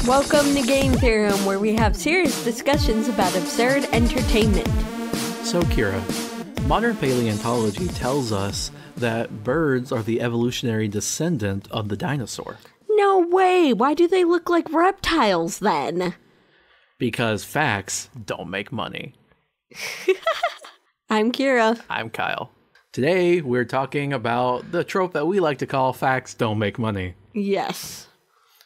Welcome to Game Theorem, where we have serious discussions about absurd entertainment. So, Kira, modern paleontology tells us that birds are the evolutionary descendant of the dinosaur. No way! Why do they look like reptiles then? Because facts don't make money. I'm Kira. I'm Kyle. Today, we're talking about the trope that we like to call facts don't make money. Yes.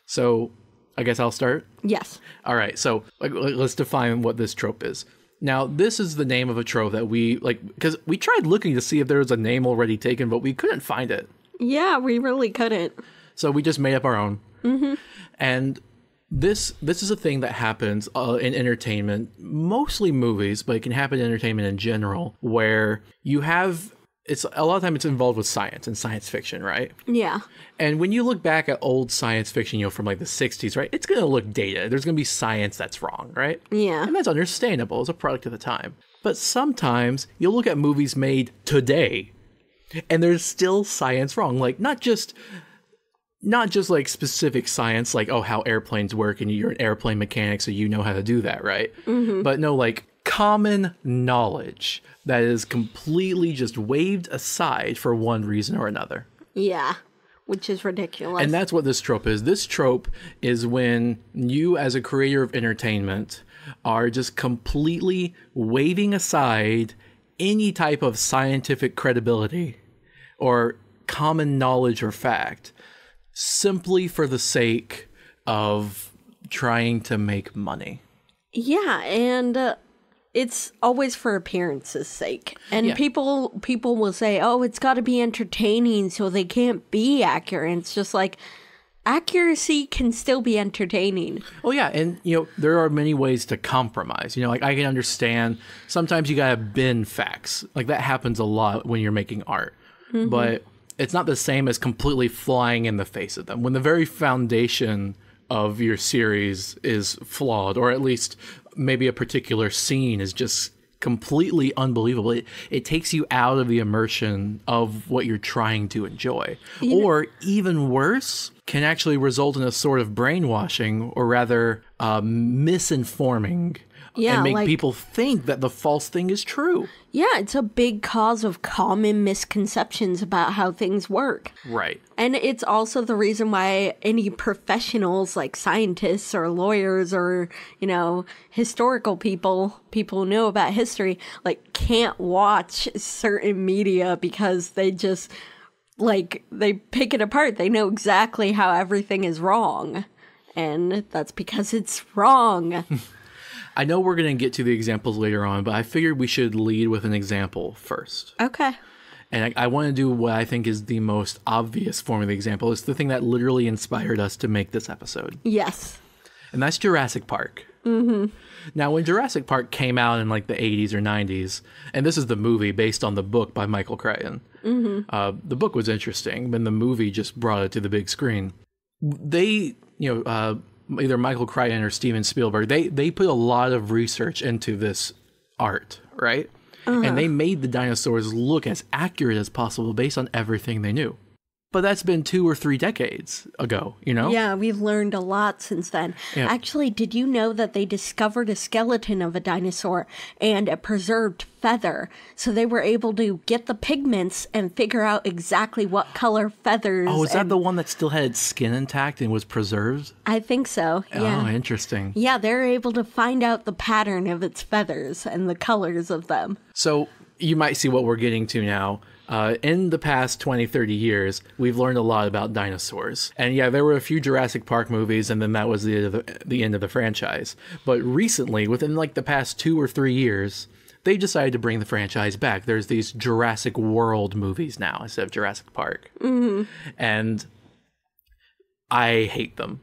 So, I guess I'll start? Yes. All right, so let's define what this trope is. Now, this is the name of a trope that we, because we tried looking to see if there was a name already taken, but we couldn't find it. Yeah, we really couldn't. So we just made up our own. Mm-hmm. And this is a thing that happens in entertainment, mostly movies, but it can happen in entertainment in general, where you have... It's a lot of time it's involved with science and science fiction, right? Yeah. And when you look back at old science fiction, from like the 60s, right? It's going to look dated. There's going to be science that's wrong, right? Yeah. And that's understandable. It's a product of the time. But sometimes you'll look at movies made today and there's still science wrong. Like not just like specific science, like, oh, how airplanes work and you're an airplane mechanic, so you know how to do that, right? Mm-hmm. But no, like common knowledge that is completely just waved aside for one reason or another. Yeah, which is ridiculous. And that's what this trope is. This trope is when you, as a creator of entertainment, are just completely waving aside any type of scientific credibility or common knowledge or fact simply for the sake of trying to make money. Yeah, and... it's always for appearance's sake. And yeah. people will say, oh, it's got to be entertaining, so they can't be accurate. It's just like, accuracy can still be entertaining. Oh, yeah. And, there are many ways to compromise. Like I can understand sometimes you got to bend facts. Like that happens a lot when you're making art. Mm-hmm. But it's not the same as completely flying in the face of them. When the very foundation of your series is flawed, or at least maybe a particular scene is just completely unbelievable. It takes you out of the immersion of what you're trying to enjoy. Or even worse, can actually result in a sort of brainwashing, or rather misinforming. Yeah, and make people think that the false thing is true. Yeah, it's a big cause of common misconceptions about how things work. Right. And it's also the reason why any professionals like scientists or lawyers or, historical people who know about history, can't watch certain media because they just, they pick it apart. They know exactly how everything is wrong. And that's because it's wrong. I know we're going to get to the examples later on, but I figured we should lead with an example first. Okay. And I want to do what I think is the most obvious form of the example. It's the thing that literally inspired us to make this episode. Yes. And that's Jurassic Park. Mm-hmm. Now, when Jurassic Park came out in the 80s or 90s, and this is the movie based on the book by Michael Crichton. Mm-hmm. The book was interesting, but the movie just brought it to the big screen. They, either Michael Crichton or Steven Spielberg, they put a lot of research into this art, right? Uh-huh. And they made the dinosaurs look as accurate as possible based on everything they knew. But that's been 2 or 3 decades ago, Yeah, we've learned a lot since then. Yeah. Actually, did you know that they discovered a skeleton of a dinosaur and a preserved feather? So they were able to get the pigments and figure out exactly what color feathers... Oh, is that the one that still had its skin intact and was preserved? I think so, yeah. Oh, interesting. Yeah, they're able to find out the pattern of its feathers and the colors of them. So you might see what we're getting to now. In the past 20, 30 years, we've learned a lot about dinosaurs. And yeah, there were a few Jurassic Park movies, and then that was the end of the franchise. But recently, within the past 2 or 3 years, they decided to bring the franchise back. There's these Jurassic World movies now instead of Jurassic Park. Mm-hmm. And I hate them.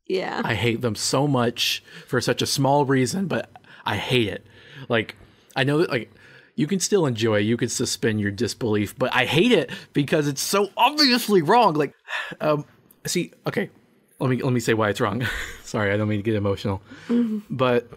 Yeah. I hate them so much for such a small reason, but I hate it. I know that, you can still enjoy it. You can suspend your disbelief, but I hate it because it's so obviously wrong. See, okay, let me say why it's wrong. Sorry, I don't mean to get emotional. Mm-hmm. But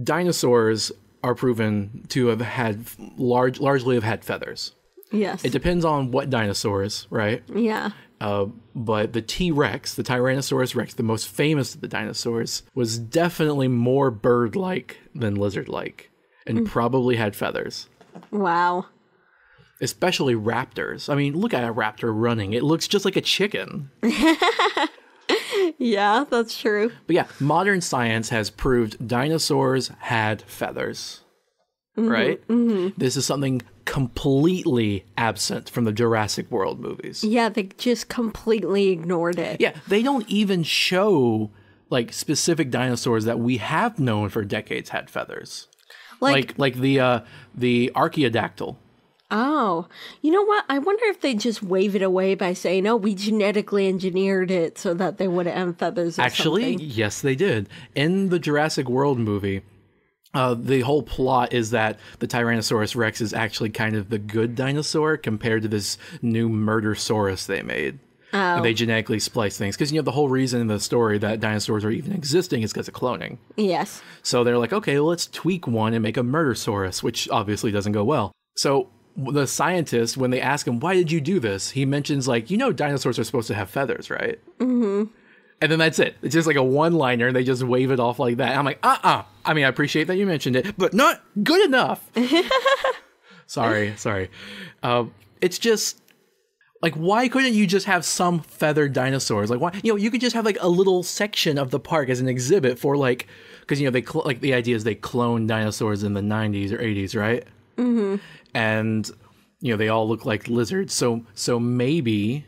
dinosaurs are proven to have had largely have had feathers. Yes. It depends on what dinosaurs, right? Yeah. But the T-Rex, the Tyrannosaurus Rex, the most famous of the dinosaurs, was definitely more bird-like than lizard-like, and probably had feathers. Wow. Especially raptors. I mean, look at a raptor running. It looks just like a chicken. Yeah, that's true. But yeah, modern science has proved dinosaurs had feathers. Right? This is something completely absent from the Jurassic World movies. Yeah, they just completely ignored it. Yeah, they don't even show like specific dinosaurs that we have known for decades had feathers. Like the Archaeodactyl. Oh, you know what? I wonder if they just wave it away by saying, "Oh, we genetically engineered it so that they wouldn't have feathers." Or Actually, something. yes, they did. In the Jurassic World movie, the whole plot is that the Tyrannosaurus Rex is actually kind of the good dinosaur compared to this new Murdersaurus they made. Oh. And they genetically splice things. Because, the whole reason in the story that dinosaurs are even existing is because of cloning. Yes. So they're like, okay, well, let's tweak one and make a Murdersaurus, which obviously doesn't go well. So the scientist, when they ask him, why did you do this? He mentions, dinosaurs are supposed to have feathers, right? Mm-hmm. And then that's it. It's just like a one-liner, and they just wave it off like that. And I'm like, I mean, I appreciate that you mentioned it, but not good enough. Sorry. It's just, why couldn't you just have some feathered dinosaurs? Why, you could just have, a little section of the park as an exhibit for, because, they, the idea is they cloned dinosaurs in the 90s or 80s, right? Mm-hmm. And, they all look like lizards. So maybe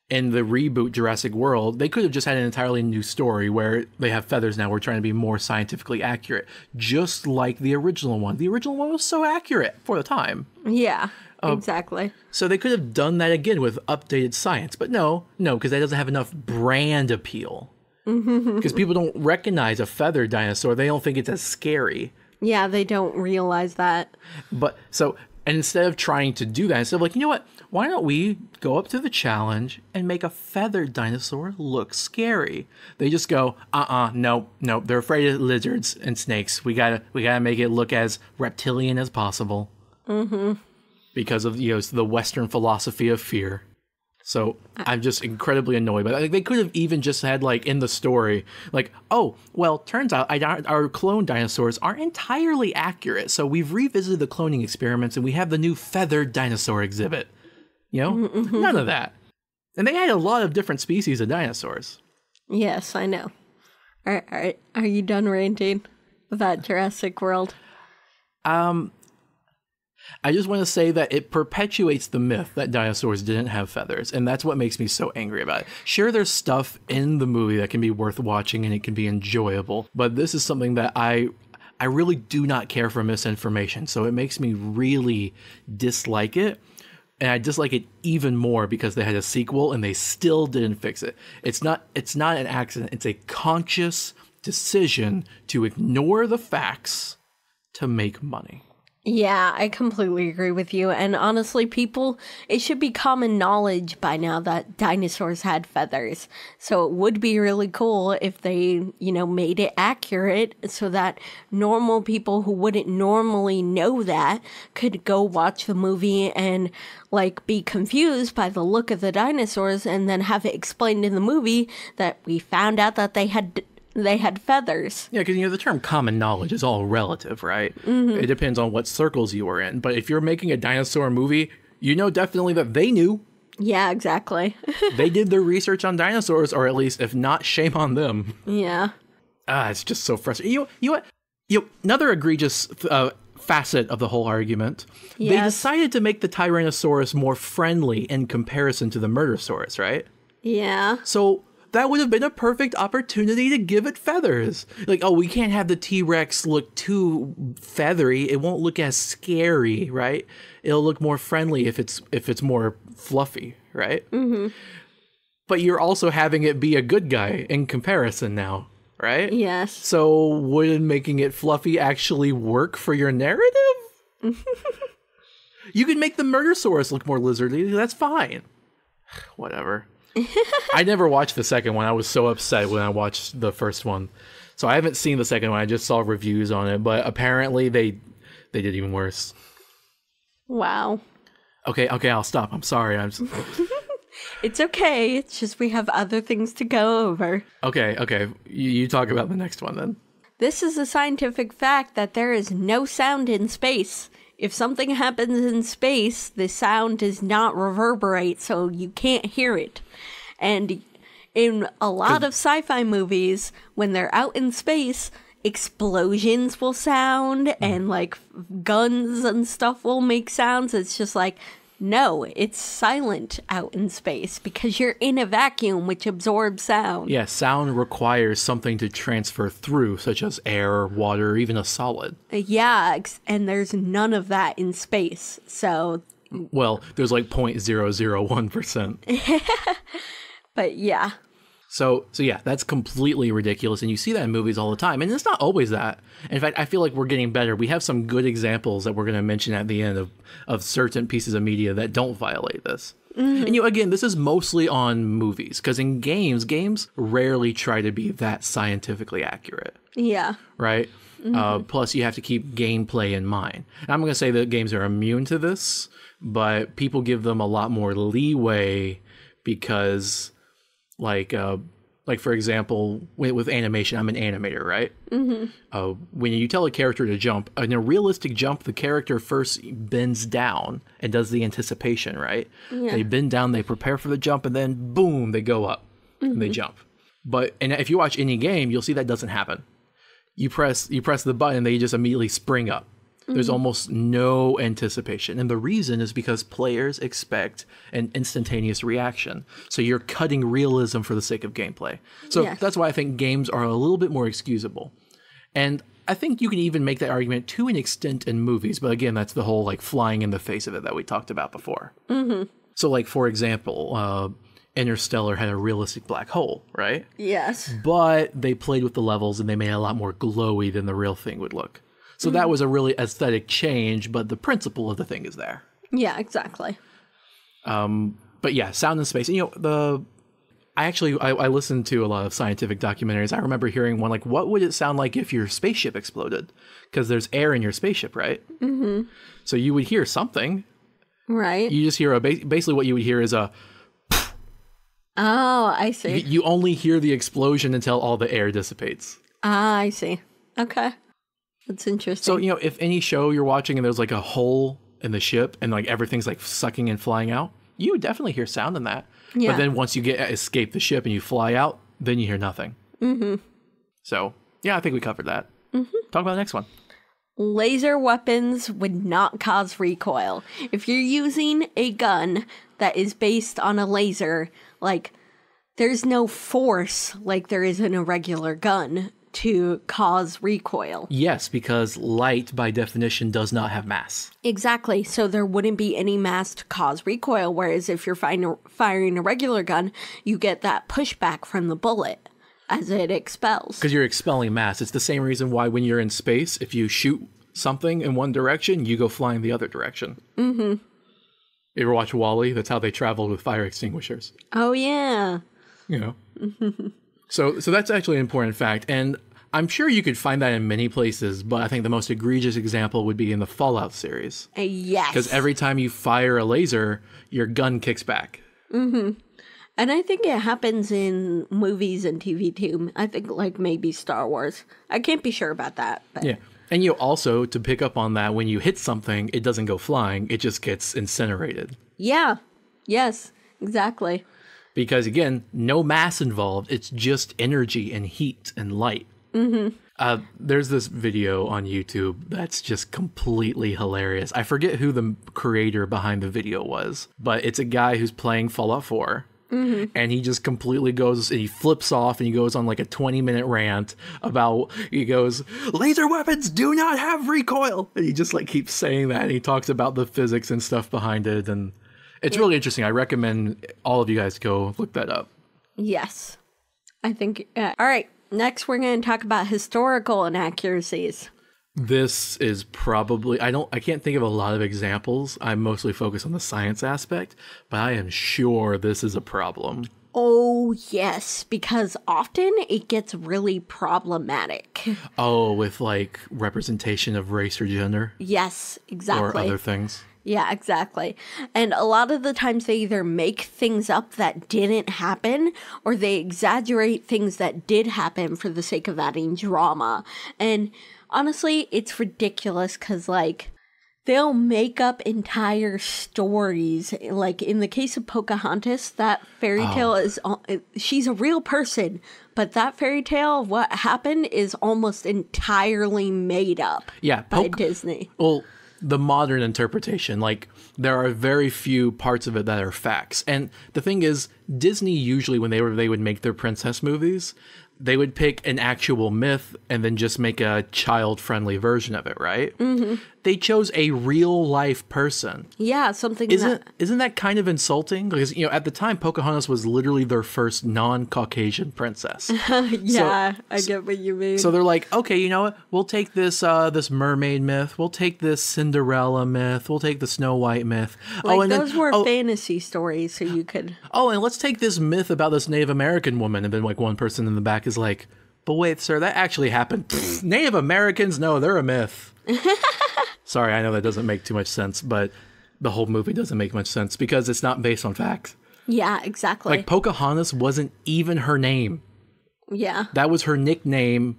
in the reboot Jurassic World, they could have just had an entirely new story where they have feathers now. We're trying to be more scientifically accurate, just like the original one. The original one was so accurate for the time. Yeah, exactly. So they could have done that again with updated science. But no, because that doesn't have enough brand appeal. Because people don't recognize a feathered dinosaur. They don't think it's as scary. Yeah, they don't realize that. But and instead of trying to do that, instead of you know what? Why don't we go up to the challenge and make a feathered dinosaur look scary? They just go, no, they're afraid of lizards and snakes. We gotta make it look as reptilian as possible. Mm-hmm. Because of the Western philosophy of fear. So I'm just incredibly annoyed by that. They could have even just had in the story, oh, well, turns out our clone dinosaurs aren't entirely accurate. So we've revisited the cloning experiments and we have the new feathered dinosaur exhibit. Mm-hmm. None of that. And they had a lot of different species of dinosaurs. Yes, I know. All right. Are you done ranting about Jurassic World? I just want to say that it perpetuates the myth that dinosaurs didn't have feathers, and that's what makes me so angry about it. Sure, there's stuff in the movie that can be worth watching and it can be enjoyable, but this is something that I really do not care for misinformation, so it makes me really dislike it, and I dislike it even more because they had a sequel and they still didn't fix it. It's not an accident, it's a conscious decision to ignore the facts to make money. Yeah, I completely agree with you. And honestly, it should be common knowledge by now that dinosaurs had feathers. So it would be really cool if they, made it accurate so that normal people who wouldn't normally know that could go watch the movie and be confused by the look of the dinosaurs and then have it explained in the movie that we found out that they had feathers. Yeah, because the term common knowledge is all relative, right? Mm-hmm. It depends on what circles you are in. But if you're making a dinosaur movie, definitely that they knew. Yeah, exactly. They did their research on dinosaurs, or at least, if not, shame on them. Yeah. It's just so frustrating. You know what? Another egregious facet of the whole argument. Yes. They decided to make the Tyrannosaurus more friendly in comparison to the Murdersaurus, right? Yeah. So that would have been a perfect opportunity to give it feathers. We can't have the T-Rex look too feathery. It won't look as scary, right? It'll look more friendly if it's more fluffy, right? Mm-hmm. But you're also having it be a good guy in comparison now, right? Yes. So wouldn't making it fluffy actually work for your narrative? You can make the Murdersaurus look more lizardy. That's fine. Whatever. I never watched the second one. I was so upset when I watched the first one. So I haven't seen the second one. I just saw reviews on it. But apparently they did even worse. Wow. Okay, I'll stop. I'm sorry. It's okay. It's just we have other things to go over. Okay. You talk about the next one then. This is a scientific fact that there is no sound in space. If something happens in space, the sound does not reverberate, so you can't hear it. And in a lot of sci-fi movies, when they're out in space, explosions will sound and like guns and stuff will make sounds. It's just like, no, it's silent out in space because you're in a vacuum which absorbs sound. Yeah, sound requires something to transfer through, such as air, water, or even a solid. Yeah, and there's none of that in space. So, well, there's like 0.001%. But yeah. So yeah, that's completely ridiculous, and you see that in movies all the time, and it's not always that. In fact, I feel like we're getting better. We have some good examples that we're going to mention at the end of certain pieces of media that don't violate this. And again, this is mostly on movies, because in games rarely try to be that scientifically accurate. Yeah. Right? Plus, you have to keep gameplay in mind. And I'm going to say that games are immune to this, but people give them a lot more leeway because... Like for example, with animation, I'm an animator, right? When you tell a character to jump, in a realistic jump, the character first bends down and does the anticipation, right? Yeah. They bend down, they prepare for the jump, and then boom, they go up and they jump. And if you watch any game, you'll see that doesn't happen. You press the button, they just immediately spring up. There's almost no anticipation. And the reason is because players expect an instantaneous reaction. So you're cutting realism for the sake of gameplay. So that's why I think games are a little bit more excusable. And I think you can even make that argument to an extent in movies. But again, that's the whole like flying in the face of it that we talked about before. So like, for example, Interstellar had a realistic black hole, right? Yes. But they played with the levels and they made it a lot more glowy than the real thing would look. So that was a really aesthetic change, but the principle of the thing is there. Yeah, exactly. But yeah, sound in space. And, you know, I listened to a lot of scientific documentaries. I remember hearing one like, what would it sound like if your spaceship exploded? Because there's air in your spaceship, right? So you would hear something. Right. You just hear basically what you would hear is a... Oh, I see. You only hear the explosion until all the air dissipates. Ah, I see. Okay. That's interesting. So, you know, if any show you're watching and there's like a hole in the ship and like everything's like sucking and flying out, you would definitely hear sound in that. Yeah. But then once you escape the ship and you fly out, then you hear nothing. So, yeah, I think we covered that. Talk about the next one. Laser weapons would not cause recoil. If you're using a gun that is based on a laser, like, there's no force like there is in a regular gun to cause recoil. Yes, because light, by definition, does not have mass. Exactly. So there wouldn't be any mass to cause recoil, whereas if you're firing a regular gun, you get that pushback from the bullet as it expels. Because you're expelling mass. It's the same reason why when you're in space, if you shoot something in one direction, you go flying the other direction. You ever watch WALL-E? That's how they traveled with fire extinguishers. Oh, yeah. You know. So that's actually an important fact. And I'm sure you could find that in many places, but I think the most egregious example would be in the Fallout series. Yes. Because every time you fire a laser, your gun kicks back. And I think it happens in movies and TV too. I think like maybe Star Wars. I can't be sure about that. But. Yeah. And you also, to pick up on that, when you hit something, it doesn't go flying. It just gets incinerated. Yeah. Yes, exactly. Because again, no mass involved. It's just energy and heat and light. There's this video on YouTube that's just completely hilarious. I forget who the creator behind the video was, but it's a guy who's playing Fallout 4. And he just completely goes and he flips off and he goes on like a 20-minute rant about, he goes, laser weapons do not have recoil. And he just like keeps saying that. And he talks about the physics and stuff behind it. And it's really interesting. I recommend all of you guys go look that up. Yes. I think, all right. Next, we're going to talk about historical inaccuracies. This is probably, I can't think of a lot of examples. I mostly focus on the science aspect, but I am sure this is a problem. Oh, yes, because often it gets really problematic. Oh, with like representation of race or gender? Yes, exactly. Or other things? Yeah, exactly. And a lot of the times they either make things up that didn't happen or they exaggerate things that did happen for the sake of adding drama. And honestly, it's ridiculous because, like, they'll make up entire stories. Like in the case of Pocahontas, that fairy tale is, she's a real person, but that fairy tale, what happened, is almost entirely made up by Disney. Well, the modern interpretation, like, there are very few parts of it that are facts. And the thing is, Disney usually, when they would make their princess movies, they would pick an actual myth and then just make a child-friendly version of it, right? Mm-hmm. They chose a real-life person. Yeah, something Isn't that kind of insulting? Because, you know, at the time, Pocahontas was literally their first non-Caucasian princess. Yeah, I get what you mean. So they're like, okay, you know what? We'll take this this mermaid myth. We'll take this Cinderella myth. We'll take the Snow White myth. Like, and those were fantasy stories, so you could... Oh, and let's take this myth about this Native American woman. And then, like, one person in the back is like, but wait, sir, that actually happened. Native Americans? No, they're a myth. Sorry, I know that doesn't make too much sense, but the whole movie doesn't make much sense because it's not based on facts. Yeah, exactly. Like, Pocahontas wasn't even her name. Yeah. That was her nickname,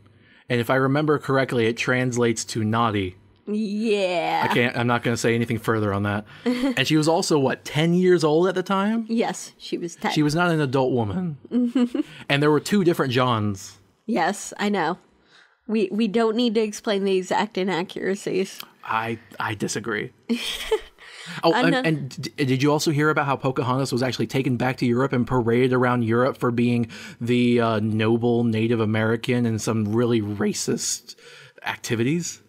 and if I remember correctly, it translates to naughty. Yeah. I'm not going to say anything further on that. And she was also, what, 10 years old at the time? Yes, she was 10. She was not an adult woman. And there were 2 different Johns. Yes, I know. We don't need to explain the exact inaccuracies. I disagree. Oh, and did you also hear about how Pocahontas was actually taken back to Europe and paraded around Europe for being the noble Native American in some really racist activities?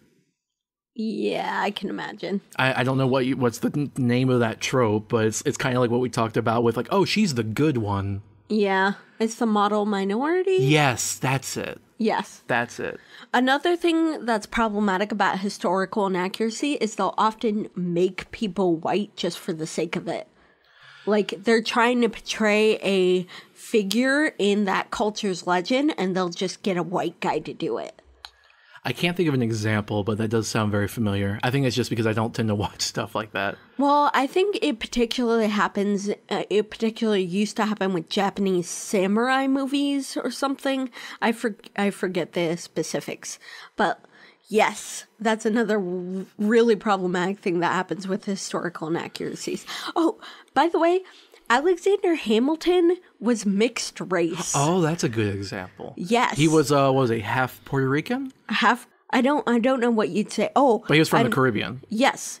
Yeah, I can imagine. I don't know what's the name of that trope, but it's kind of like what we talked about with, like, oh, she's the good one. Yeah, it's the model minority. Yes, that's it. Yes. That's it. Another thing that's problematic about historical inaccuracy is they'll often make people white just for the sake of it. Like, they're trying to portray a figure in that culture's legend, and they'll just get a white guy to do it. I can't think of an example, but that does sound very familiar. I think it's just because I don't tend to watch stuff like that. Well, I think it particularly used to happen with Japanese samurai movies or something. I forget the specifics. But yes, that's another really problematic thing that happens with historical inaccuracies. Oh, by the way, Alexander Hamilton was mixed race. Oh, that's a good example. Yes. He was half Puerto Rican? I don't know what you'd say. Oh. But he was from the Caribbean. Yes.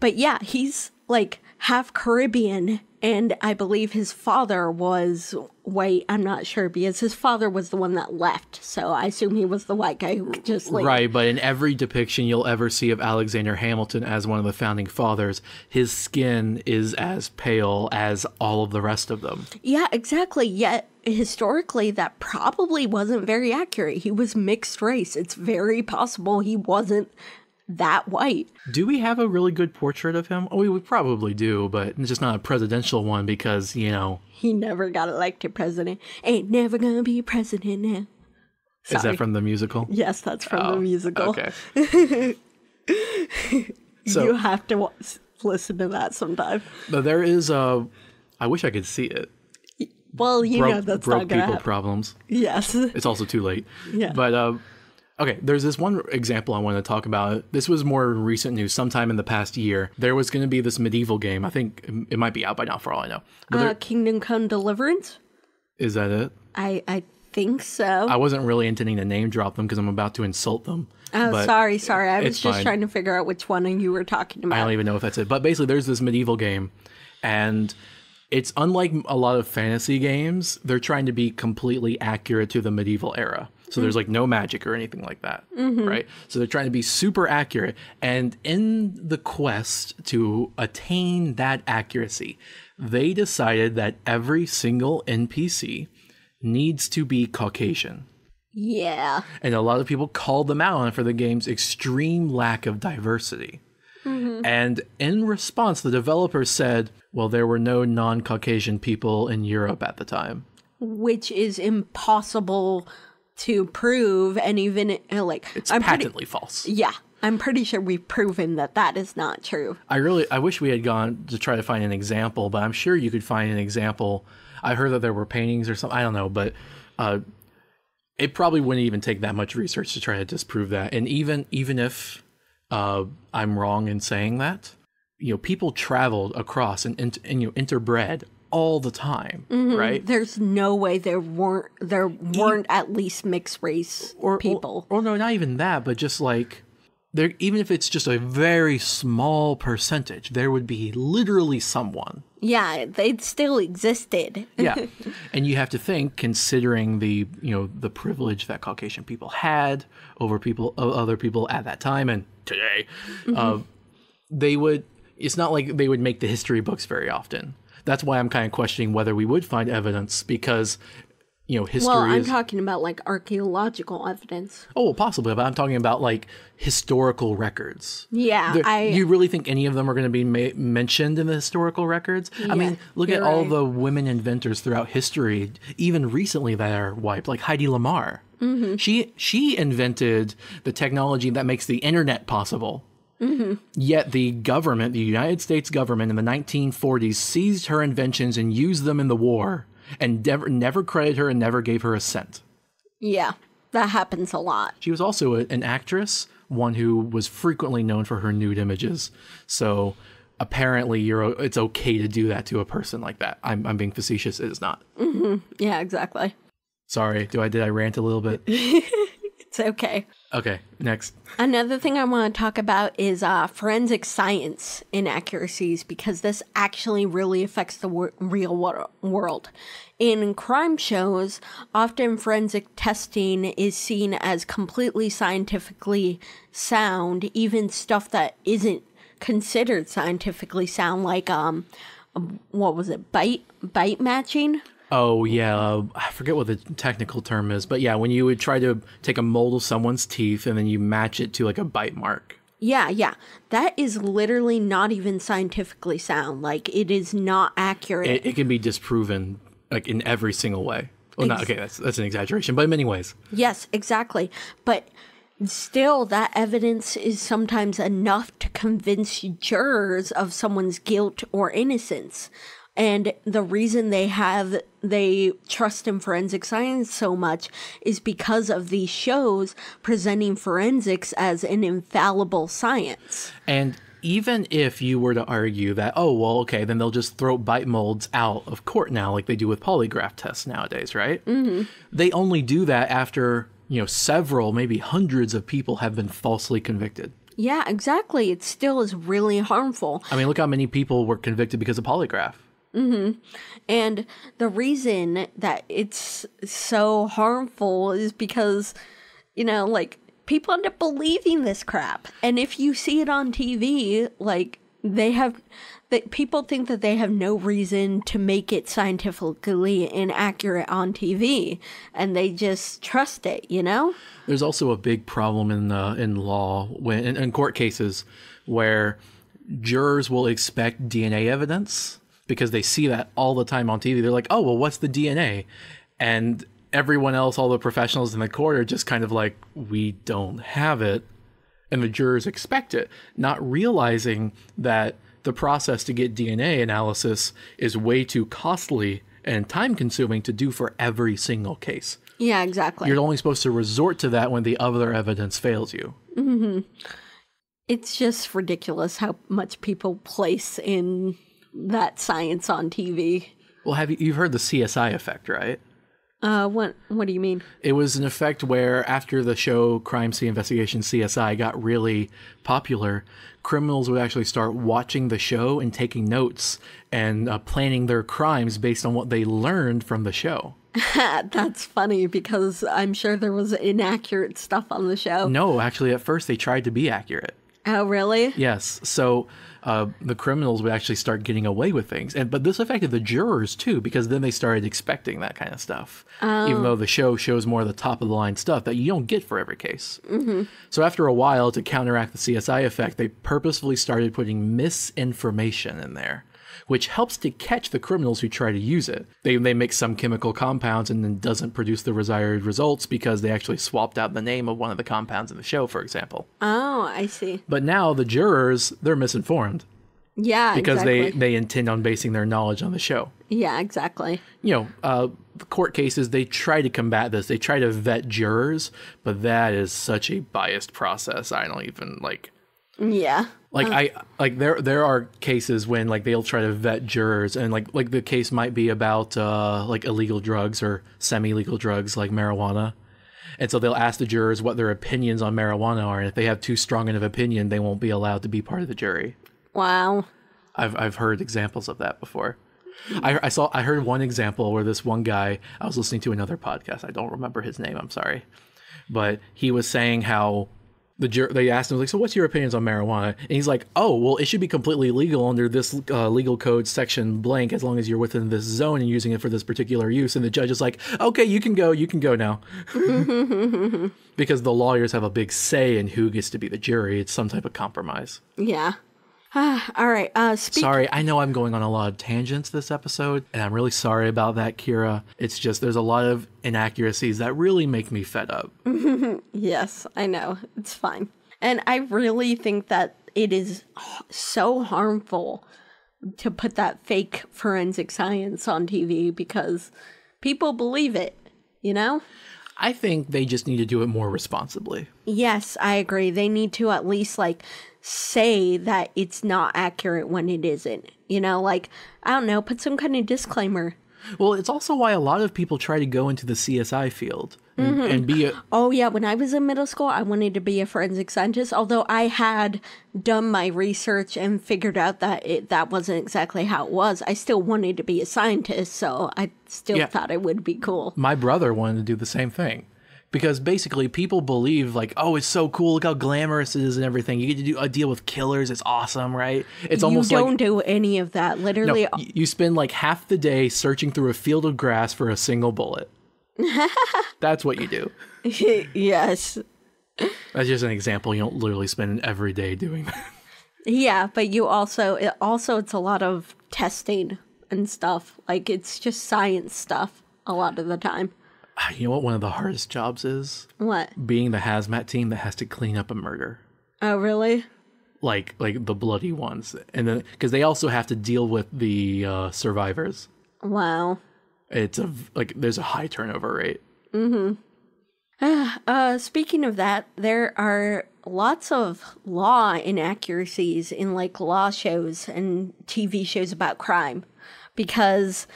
But yeah, he's like half Caribbean, and I believe his father was white. I'm not sure because his father was the one that left, so I assume he was the white guy who just left. Right, but in every depiction you'll ever see of Alexander Hamilton as one of the founding fathers, his skin is as pale as all of the rest of them. Yeah, exactly. Yet historically, that probably wasn't very accurate. He was mixed race. It's very possible he wasn't that white. Do we have a really good portrait of him? Oh, we probably do, but it's just not a presidential one because, you know... He never got elected president. Ain't never gonna be president now. Sorry. Is that from the musical? Yes, that's from the musical. Okay. So, you have to listen to that sometime. But there is a... I wish I could see it. Well, know that's not gonna happen. Problems. Yes. It's also too late. Yeah. But... Okay, there's this one example I want to talk about. This was more recent news, sometime in the past year. There was going to be this medieval game. I think it might be out by now for all I know. Kingdom Come Deliverance? Is that it? I think so. I wasn't really intending to name drop them because I'm about to insult them. Oh, sorry. I was just trying to figure out which one you were talking about. I don't even know if that's it. But basically, there's this medieval game, and it's unlike a lot of fantasy games. They're trying to be completely accurate to the medieval era. So there's like no magic or anything like that, right? So they're trying to be super accurate. And in the quest to attain that accuracy, they decided that every single NPC needs to be Caucasian. Yeah. And a lot of people called them out on it for the game's extreme lack of diversity. And in response, the developers said, well, there were no non-Caucasian people in Europe at the time. Which is impossible to prove, and even like it's patently false. Yeah, I'm pretty sure we've proven that that is not true. I wish we had gone to try to find an example, but I'm sure you could find an example. I heard that there were paintings or something. I don't know, but it probably wouldn't even take that much research to try to disprove that. And even if I'm wrong in saying that, people traveled across and interbred all the time, right? There's no way there weren't at least mixed race people. Or no, not even that, but just like there, even if it's just a very small percentage, there would be literally someone. Yeah, they still existed. Yeah, and you have to think, considering the the privilege that Caucasian people had over other people at that time and today, they would. It's not like they would make the history books very often. That's why I'm kind of questioning whether we would find evidence because, history Well, I'm talking about like archaeological evidence. Oh, possibly, but I'm talking about like historical records. Yeah, you really think any of them are going to be mentioned in the historical records? Yeah, I mean, look at all right. the women inventors throughout history, even recently that are wiped, like Heidi Lamar. Mm-hmm. She invented the technology that makes the internet possible. Mm-hmm. Yet the government, the United States government in the 1940s, seized her inventions and used them in the war and never credited her and never gave her a cent. Yeah, that happens a lot. She was also an actress, one who was frequently known for her nude images. So apparently it's okay to do that to a person like that. I'm being facetious. It is not. Mm-hmm. Yeah, exactly. Sorry, did I rant a little bit? It's okay. Okay, next. Another thing I want to talk about is forensic science inaccuracies, because this actually really affects the real world. In crime shows, often forensic testing is seen as completely scientifically sound, even stuff that isn't considered scientifically sound, like what was it, bite matching? Oh, yeah. I forget what the technical term is. But yeah, when you would try to take a mold of someone's teeth and then you match it to like a bite mark. Yeah. That is literally not even scientifically sound. Like, it is not accurate. It can be disproven like in every single way. Well, okay, that's an exaggeration, but in many ways. Yes, exactly. But still, that evidence is sometimes enough to convince jurors of someone's guilt or innocence. And the reason they trust in forensic science so much is because of these shows presenting forensics as an infallible science. And even if you were to argue that, oh, well, okay, then they'll just throw bite molds out of court now, like they do with polygraph tests nowadays, right? Mm-hmm. They only do that after, several, maybe hundreds of people have been falsely convicted. Yeah, exactly. It still is really harmful. I mean, look how many people were convicted because of polygraph. Mm-hmm. And the reason that it's so harmful is because, people end up believing this crap. And if you see it on TV, people think that they have no reason to make it scientifically inaccurate on TV, and they just trust it, There's also a big problem in law in court cases where jurors will expect DNA evidence. Because they see that all the time on TV. They're like, oh, well, what's the DNA? And everyone else, all the professionals in the court are just kind of like, we don't have it. And the jurors expect it, not realizing that the process to get DNA analysis is way too costly and time consuming to do for every single case. Yeah, exactly. You're only supposed to resort to that when the other evidence fails you. Mm-hmm. It's just ridiculous how much people place in that science on TV. Well, you've heard the CSI effect, right? What do you mean? It was an effect where after the show Crime Scene Investigation CSI got really popular, criminals would actually start watching the show and taking notes and planning their crimes based on what they learned from the show. That's funny because I'm sure there was inaccurate stuff on the show. No, actually, at first they tried to be accurate. Oh, really? Yes. So the criminals would actually start getting away with things. But this affected the jurors, too, because then they started expecting that kind of stuff. Even though the show shows more of the top-of-the-line stuff that you don't get for every case. Mm-hmm. So after a while, to counteract the CSI effect, they purposefully started putting misinformation in there. which helps to catch the criminals who try to use it. They mix some chemical compounds and then doesn't produce the desired results because they actually swapped out the name of one of the compounds in the show, for example. Oh, I see. But now the jurors, they're misinformed. Yeah, because exactly. they intend on basing their knowledge on the show. Yeah, exactly. You know, the court cases, they try to combat this. They try to vet jurors, but that is such a biased process. I don't even Yeah. There are cases when they'll try to vet jurors, and like the case might be about illegal drugs or semi-legal drugs like marijuana. And so they'll ask the jurors what their opinions on marijuana are, and if they have too strong of an opinion, they won't be allowed to be part of the jury. Wow. I've heard examples of that before. I heard one example where this one guy, I was listening to another podcast. I don't remember his name. I'm sorry. But he was saying how they asked him, so what's your opinions on marijuana? And he's like, oh, well, it should be completely legal under this legal code section blank, as long as you're within this zone and using it for this particular use. And the judge is like, okay, you can go now. Because the lawyers have a big say in who gets to be the jury. It's some type of compromise. Yeah. All right. Sorry, I know I'm going on a lot of tangents this episode, and I'm really sorry about that, Kira. It's just there's a lot of inaccuracies that really make me fed up. Yes, I know. It's fine. And I really think that it is so harmful to put that fake forensic science on TV because people believe it, you know? I think they just need to do it more responsibly. Yes, I agree. They need to at least say that it's not accurate when it isn't. You know, I don't know, put some kind of disclaimer. Well, it's also why a lot of people try to go into the CSI field and be a... Oh, yeah. When I was in middle school, I wanted to be a forensic scientist, although I had done my research and figured out that that wasn't exactly how it was. I still wanted to be a scientist, so I still thought it would be cool. My brother wanted to do the same thing. Because basically people believe oh, it's so cool. Look how glamorous it is and everything. You get to do a deal with killers. It's awesome, right? It's almost you don't do any of that. Literally. No, you spend half the day searching through a field of grass for a single bullet. That's what you do. Yes. That's just an example. You don't literally spend every day doing that. Yeah, but you also it's a lot of testing and stuff. It's just science stuff a lot of the time. You know what one of the hardest jobs is? What? Being the hazmat team that has to clean up a murder. Oh, really? Like the bloody ones. And then, because they also have to deal with the survivors. Wow. It's there's a high turnover rate. Mm-hmm. Speaking of that, there are lots of law inaccuracies in law shows and TV shows about crime. Because,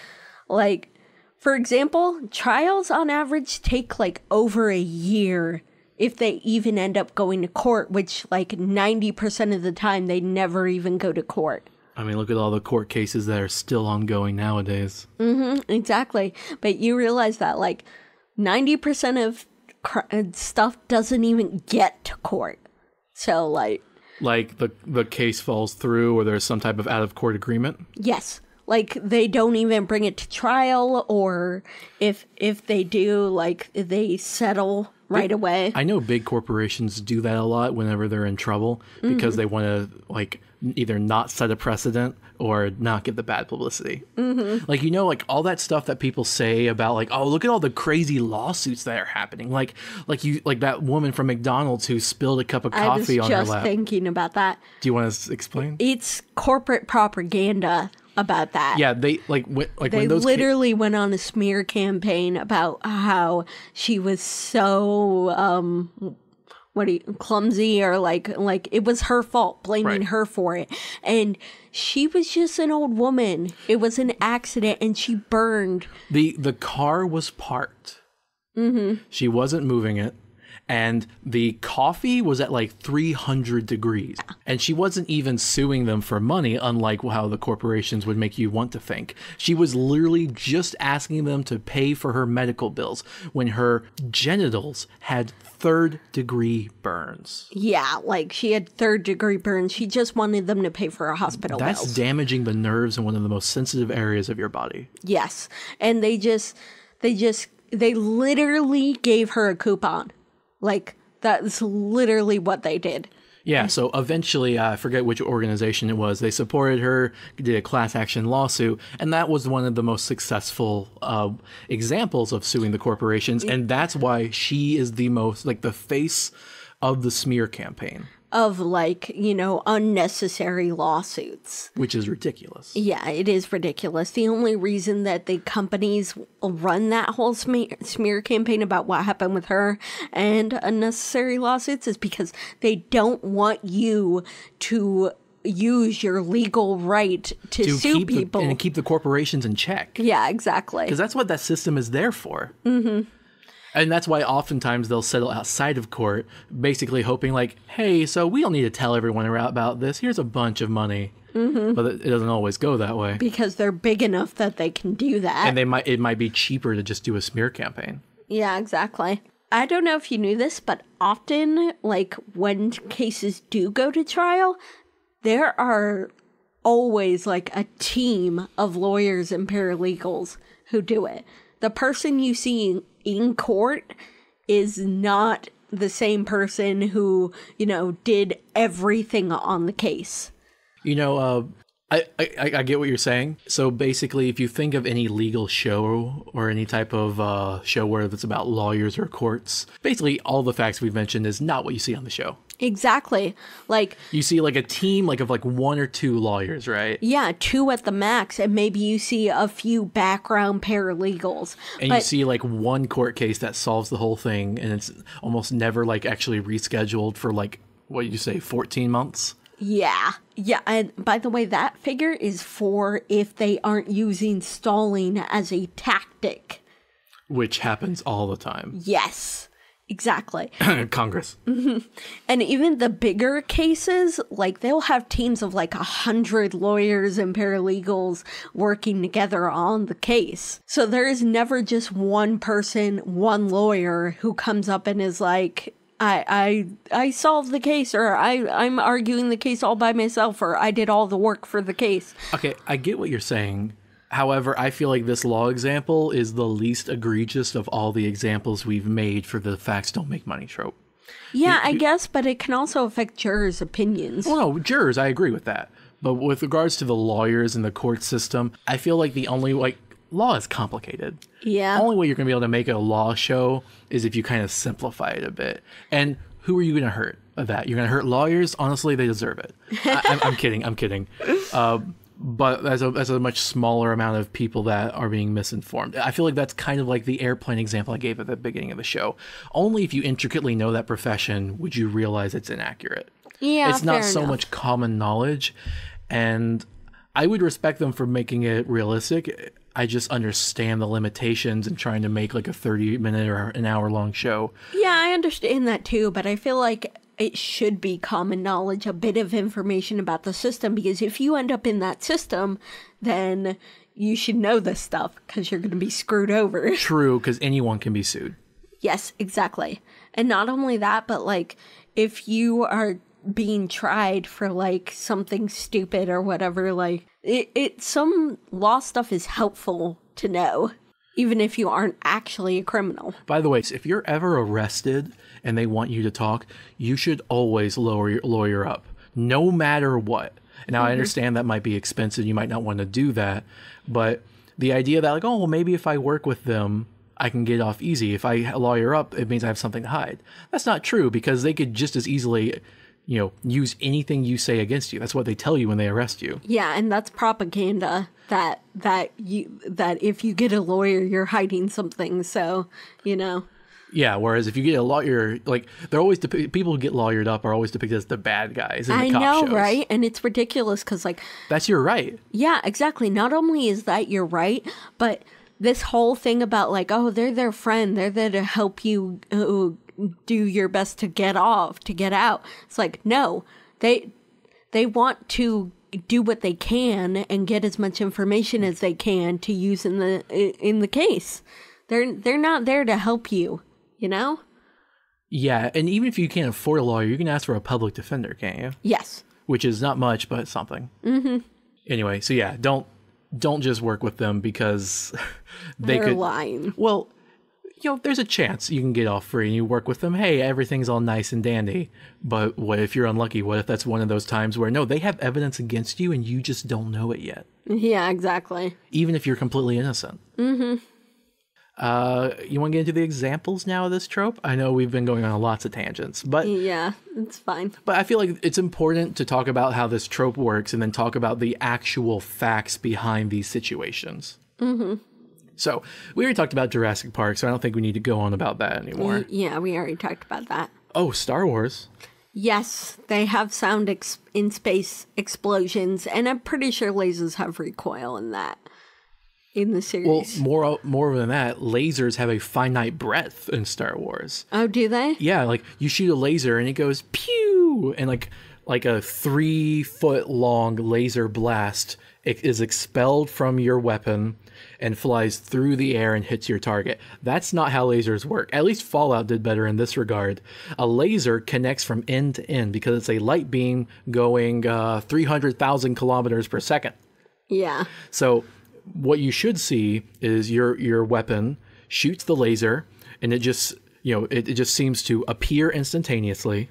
for example, trials on average take over a year if they even end up going to court, which 90% of the time they never even go to court. I mean, look at all the court cases that are still ongoing nowadays. Mm-hmm, exactly. But you realize that 90% of stuff doesn't even get to court. So the case falls through or there's some type of out-of-court agreement? Yes. They don't even bring it to trial, or if they do, they settle right away. I know big corporations do that a lot whenever they're in trouble because they want to, either not set a precedent or not get the bad publicity. Mm-hmm. All that stuff that people say about, oh, look at all the crazy lawsuits that are happening. Like that woman from McDonald's who spilled a cup of coffee on her lap. I was just thinking about that. Do you want to explain? It's corporate propaganda about that. Yeah, they they literally went on a smear campaign about how she was so clumsy, or it was her fault, blaming her for it. And she was just an old woman. It was an accident and she burned. The car was parked. Mm-hmm. She wasn't moving it. And the coffee was at 300 degrees. And she wasn't even suing them for money, unlike how the corporations would make you want to think. She was literally just asking them to pay for her medical bills when her genitals had third-degree burns. Yeah, she had third-degree burns. She just wanted them to pay for her hospital bills. That's damaging the nerves in one of the most sensitive areas of your body. Yes. And they literally gave her a coupon. That's literally what they did. Yeah, so eventually, I forget which organization it was, they supported her, did a class action lawsuit, and that was one of the most successful examples of suing the corporations, and that's why she is the most, like, the face of the smear campaign. Of, like, you know, unnecessary lawsuits. Which is ridiculous. Yeah, it is ridiculous. The only reason that the companies run that whole smear campaign about what happened with her and unnecessary lawsuits is because they don't want you to use your legal right to sue people. And keep the corporations in check. Yeah, exactly. Because that's what that system is there for. Mm-hmm. And that's why oftentimes they'll settle outside of court, basically hoping like, hey, so we don't need to tell everyone about this. Here's a bunch of money. Mm-hmm. But it doesn't always go that way. Because they're big enough that they can do that. And it might be cheaper to just do a smear campaign. Yeah, exactly. I don't know if you knew this, but often, like, when cases do go to trial, there are always, like, a team of lawyers and paralegals who do it. The person you see in court is not the same person who, you know, did everything on the case. You know, I get what you're saying. So basically, if you think of any legal show or any type of show where it's about lawyers or courts, basically all the facts we've mentioned is not what you see on the show. Exactly. Like, you see like a team like of like 1 or 2 lawyers, right? Yeah, 2 at the max, and maybe you see a few background paralegals. And you see like one court case that solves the whole thing, and it's almost never like actually rescheduled for like, what did you say, 14 months? Yeah. Yeah, and by the way, that figure is for if they aren't using stalling as a tactic. Which happens all the time. Yes. Exactly. Congress. Mm-hmm. And even the bigger cases, like they'll have teams of like 100 lawyers and paralegals working together on the case. So there is never just one person, one lawyer who comes up and is like, I solved the case, or I'm arguing the case all by myself, or I did all the work for the case. Okay, I get what you're saying. However, I feel like this law example is the least egregious of all the examples we've made for the facts don't make money trope. Yeah, I guess, but it can also affect jurors' opinions. Well, no, jurors, I agree with that. But with regards to the lawyers and the court system, I feel like the only, like, law is complicated. Yeah. The only way you're going to be able to make a law show is if you kind of simplify it a bit. And who are you going to hurt of that? You're going to hurt lawyers? Honestly, they deserve it. I'm kidding. But as a much smaller amount of people that are being misinformed. I feel like that's kind of like the airplane example I gave at the beginning of the show. Only if you intricately know that profession would you realize it's inaccurate. Yeah, it's not so much common knowledge, and I would respect them for making it realistic. I just understand the limitations in trying to make like a 30-minute or an hour-long show. Yeah, I understand that too, but I feel like it should be common knowledge, a bit of information about the system, because if you end up in that system, then you should know this stuff because you're going to be screwed over. True, because anyone can be sued. Yes, exactly. And not only that, but like if you are being tried for like something stupid or whatever, like some law stuff is helpful to know, even if you aren't actually a criminal. By the way, if you're ever arrested and they want you to talk, you should always lawyer up, no matter what. Now, I understand that might be expensive. You might not want to do that. But the idea that like, oh, well, maybe if I work with them, I can get off easy. If I lawyer up, it means I have something to hide. That's not true, because they could just as easily, you know, use anything you say against you. That's what they tell you when they arrest you. Yeah, and that's propaganda that if you get a lawyer, you're hiding something. So, you know. Yeah, whereas if you get a lawyer, like, they're always people who get lawyered up are always depicted as the bad guys in the cop shows. I know, right? And it's ridiculous because, like... That's your right. Yeah, exactly. Not only is that your right, but this whole thing about, like, oh, they're their friend. They're there to help you do your best to get off, to get out. It's like, no, they want to do what they can and get as much information as they can to use in the case. They're not there to help you. You know? Yeah, and even if you can't afford a lawyer, you can ask for a public defender, can't you? Yes. Which is not much, but something. Mm-hmm. Anyway, so yeah, don't just work with them because they're lying. Well, there's a chance you can get off free and you work with them. Hey, everything's all nice and dandy. But what if you're unlucky? What if that's one of those times where, no, they have evidence against you and you just don't know it yet? Yeah, exactly. Even if you're completely innocent. Mm-hmm. You want to get into the examples now of this trope? I know we've been going on lots of tangents, but yeah, it's fine. But I feel like it's important to talk about how this trope works and then talk about the actual facts behind these situations. Mm-hmm. So we already talked about Jurassic Park, so I don't think we need to go on about that anymore. Yeah, we already talked about that. Oh, Star Wars. Yes, they have sound in space explosions, and I'm pretty sure lasers have recoil in that. In the series. Well, more than that, lasers have a finite breadth in Star Wars. Oh, do they? Yeah, like you shoot a laser and it goes pew, and like a 3-foot long laser blast is expelled from your weapon and flies through the air and hits your target. That's not how lasers work. At least Fallout did better in this regard. A laser connects from end to end because it's a light beam going 300,000 kilometers per second. Yeah. So what you should see is your weapon shoots the laser, and it just it just seems to appear instantaneously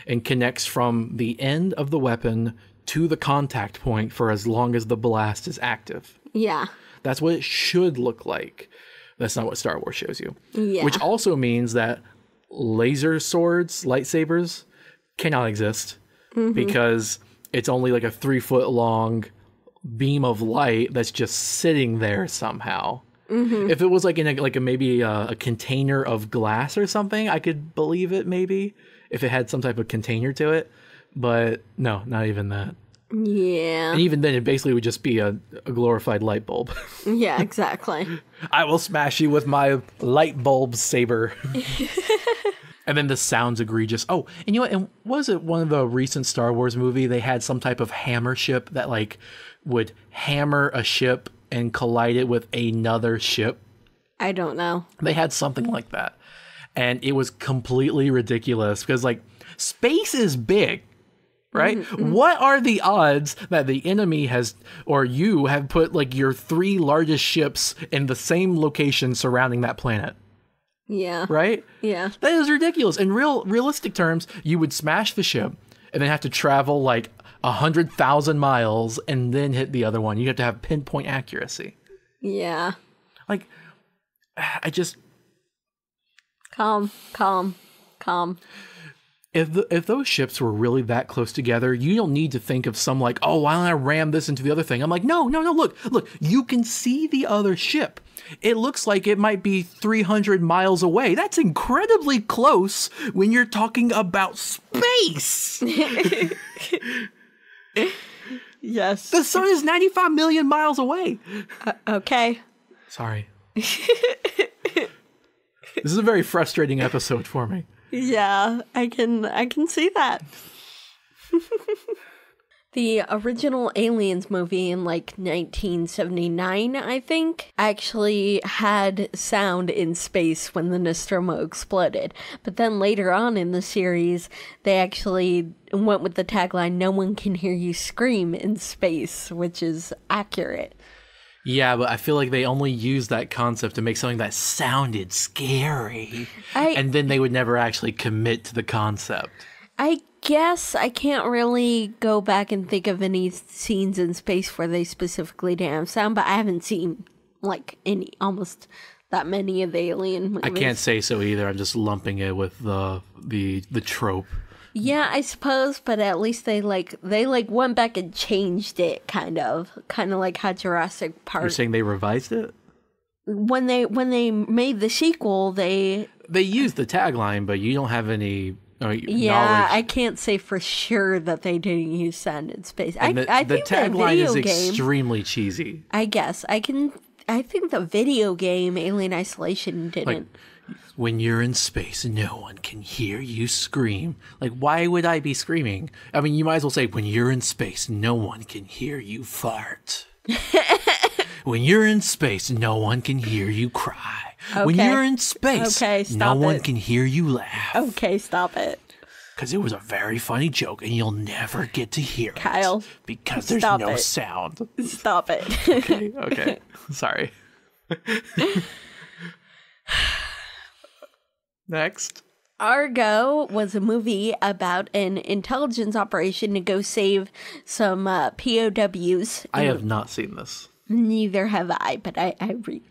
and connects from the end of the weapon to the contact point for as long as the blast is active. Yeah. That's what it should look like. That's not what Star Wars shows you. Yeah. Which also means that laser swords, lightsabers, cannot exist because it's only like a 3-foot long beam of light that's just sitting there somehow. Mm-hmm. If it was like in maybe a container of glass or something, I could believe it maybe if it had some type of container to it. But no, not even that. Yeah. And even then, it basically would just be a glorified light bulb. Yeah, exactly. I will smash you with my light bulb saber. And then the sound's egregious. Oh, and you know what? And was it one of the recent Star Wars movie? They had some type of hammer ship that like would hammer a ship and collide it with another ship. I don't know. They had something like that. And it was completely ridiculous because like space is big. Right? Mm-hmm. What are the odds that the enemy has, or you have put like your 3 largest ships in the same location surrounding that planet? Yeah. Right? Yeah. That is ridiculous. In realistic terms, you would smash the ship and then have to travel like 100,000 miles and then hit the other one. You have to have pinpoint accuracy. Yeah. Like, I just... Calm. If those ships were really that close together, you don't need to think of some like, oh, why don't I ram this into the other thing? I'm like, no, look, you can see the other ship. It looks like it might be 300 miles away. That's incredibly close when you're talking about space. Yes. The sun is 95 million miles away. Okay. Sorry. This is a very frustrating episode for me. Yeah, I can see that. The original Aliens movie in like 1979, I think, actually had sound in space when the Nostromo exploded. But then later on in the series, they actually went with the tagline, "No one can hear you scream in space," which is accurate. Yeah, but I feel like they only used that concept to make something that sounded scary. And then they would never actually commit to the concept. I guess I can't really go back and think of any scenes in space where they specifically didn't have sound, but I haven't seen like almost that many of the Alien movies. I can't say so either. I'm just lumping it with the trope. Yeah, I suppose, but at least they went back and changed it, kind of like how Jurassic Park. You're saying they revised it? When they made the sequel, they used the tagline, but you don't have any knowledge. I can't say for sure that they didn't use sound in space. And I think the tagline is game, extremely cheesy. I guess I think the video game Alien Isolation didn't. Like, when you're in space, no one can hear you scream. Like, why would I be screaming? I mean, you might as well say, when you're in space, no one can hear you fart. When you're in space, no one can hear you cry. Okay. When you're in space, no one can hear you laugh. Okay, stop it. Because it was a very funny joke, and you'll never get to hear it. Kyle, because there's no sound. Stop it. Okay. Sorry. Next. Argo was a movie about an intelligence operation to go save some POWs. I have not seen this. Neither have I, but I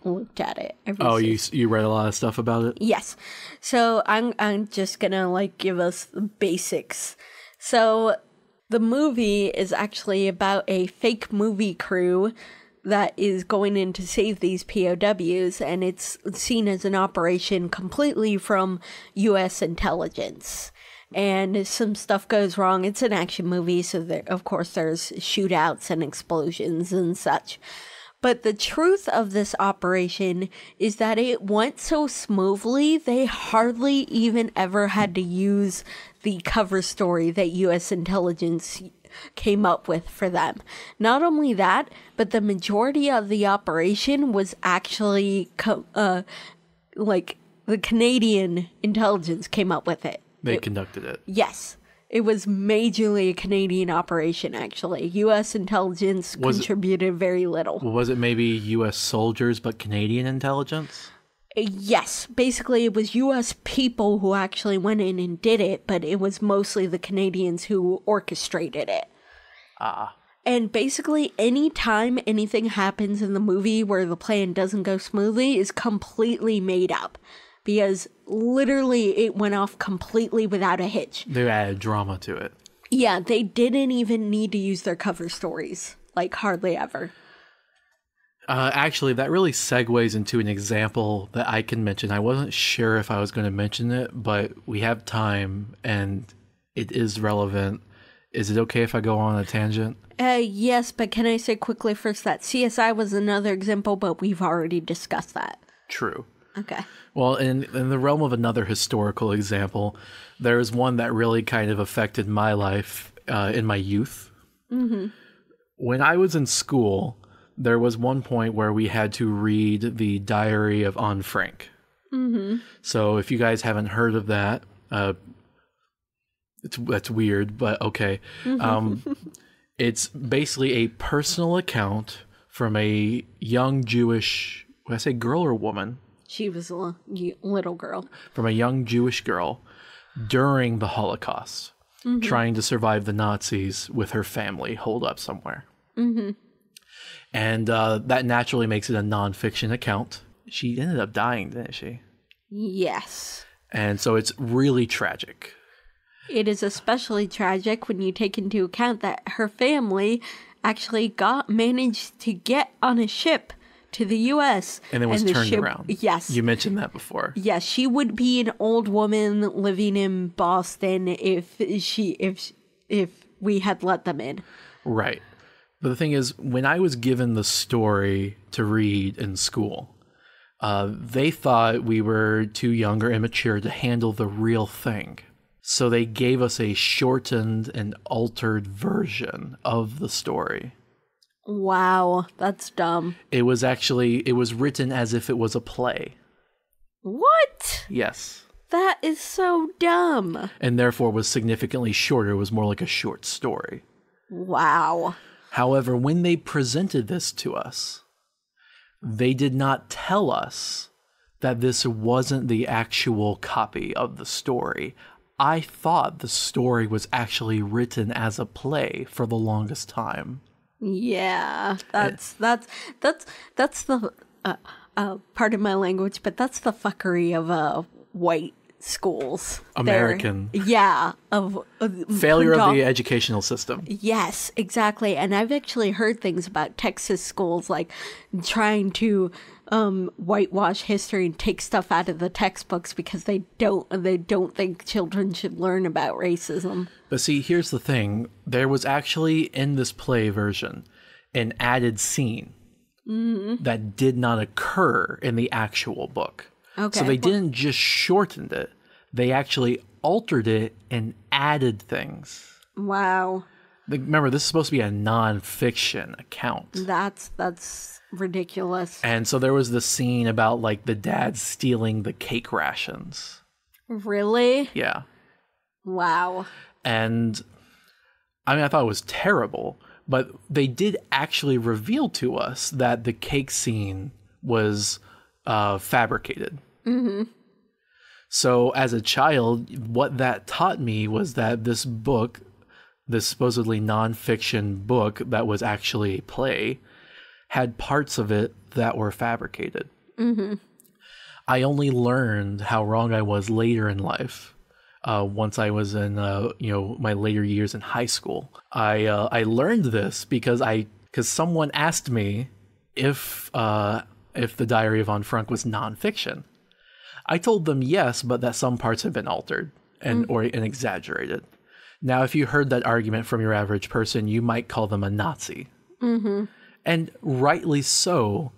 looked at it. Oh, you read a lot of stuff about it? Yes. So I'm just gonna like give us the basics. So the movie is actually about a fake movie crew that is going in to save these POWs, and it's seen as an operation completely from U.S. intelligence. And some stuff goes wrong. It's an action movie, so there, of course there's shootouts and explosions and such. But the truth of this operation is that it went so smoothly, they hardly even ever had to use the cover story that U.S. intelligence came up with for them. Not only that, but the majority of the operation was actually like the Canadian intelligence came up with it. They conducted it. Yes. It was majorly a Canadian operation, actually. U.S. intelligence contributed very little. Was it maybe U.S. soldiers but Canadian intelligence? Yes. Basically, it was U.S. people who actually went in and did it, but it was mostly the Canadians who orchestrated it. And basically, any time anything happens in the movie where the plan doesn't go smoothly is completely made up. Because literally it went off completely without a hitch. They added drama to it. Yeah, they didn't even need to use their cover stories. Like, hardly ever. Actually, that really segues into an example that I can mention. I wasn't sure if I was going to mention it, but we have time and it is relevant. Is it okay if I go on a tangent? Yes, but can I say quickly first that CSI was another example, but we've already discussed that. True. Okay. Well, in the realm of another historical example, there is one that really kind of affected my life in my youth. Mm-hmm. When I was in school, there was one point where we had to read the Diary of Anne Frank. Mm-hmm. So if you guys haven't heard of that, that's weird, but okay. It's basically a personal account from a young Jewish, would I say girl or woman? She was a little girl. From a young Jewish girl during the Holocaust, trying to survive the Nazis with her family holed up somewhere. Mm-hmm. And that naturally makes it a nonfiction account. She ended up dying, didn't she? Yes. And so it's really tragic. It is especially tragic when you take into account that her family actually managed to get on a ship to the U.S. And then was turned around. Yes. You mentioned that before. Yes, she would be an old woman living in Boston if we had let them in. Right. But the thing is, when I was given the story to read in school, they thought we were too young or immature to handle the real thing. So they gave us a shortened and altered version of the story. Wow, that's dumb. It was written as if it was a play. What? Yes. That is so dumb. And therefore was significantly shorter. It was more like a short story. Wow. However, when they presented this to us, they did not tell us that this wasn't the actual copy of the story. I thought the story was actually written as a play for the longest time. Yeah, that's the pardon my language, but that's the fuckery of white schools. American. Of failure of the educational system. Yes, exactly. And I've actually heard things about Texas schools like trying to whitewash history and take stuff out of the textbooks because they don't think children should learn about racism. But see, here's the thing. There was actually in this play version an added scene that did not occur in the actual book. Okay. So they didn't just shorten it. They actually altered it and added things. Wow. Remember, this is supposed to be a non-fiction account. That's ridiculous. And so there was the scene about like the dad stealing the cake rations. Really? Yeah. Wow. And I mean, I thought it was terrible, but they did actually reveal to us that the cake scene was fabricated. Mm-hmm. So as a child, what that taught me was that this book, this supposedly nonfiction book that was actually a play, had parts of it that were fabricated. Mm-hmm. I only learned how wrong I was later in life. Once I was in, my later years in high school, I learned this because someone asked me if the Diary of Anne Frank was nonfiction. I told them yes, but that some parts had been altered and exaggerated. Now, if you heard that argument from your average person, you might call them a Nazi. Mm-hmm. And rightly so,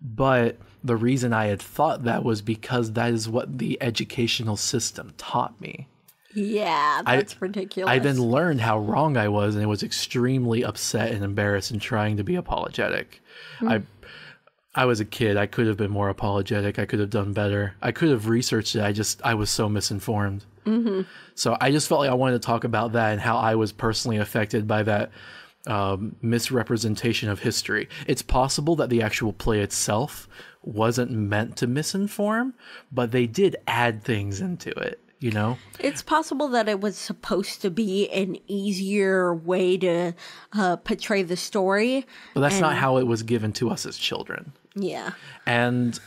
but the reason I had thought that was because that is what the educational system taught me. Yeah, that's ridiculous. I then learned how wrong I was, and I was extremely upset and embarrassed and trying to be apologetic. I was a kid. I could have been more apologetic. I could have done better. I could have researched it. I was so misinformed. Mm-hmm. So I just felt like I wanted to talk about that and how I was personally affected by that misrepresentation of history. It's possible that the actual play itself wasn't meant to misinform, but they did add things into it, you know? It's possible that it was supposed to be an easier way to portray the story. But that's not how it was given to us as children. Yeah. And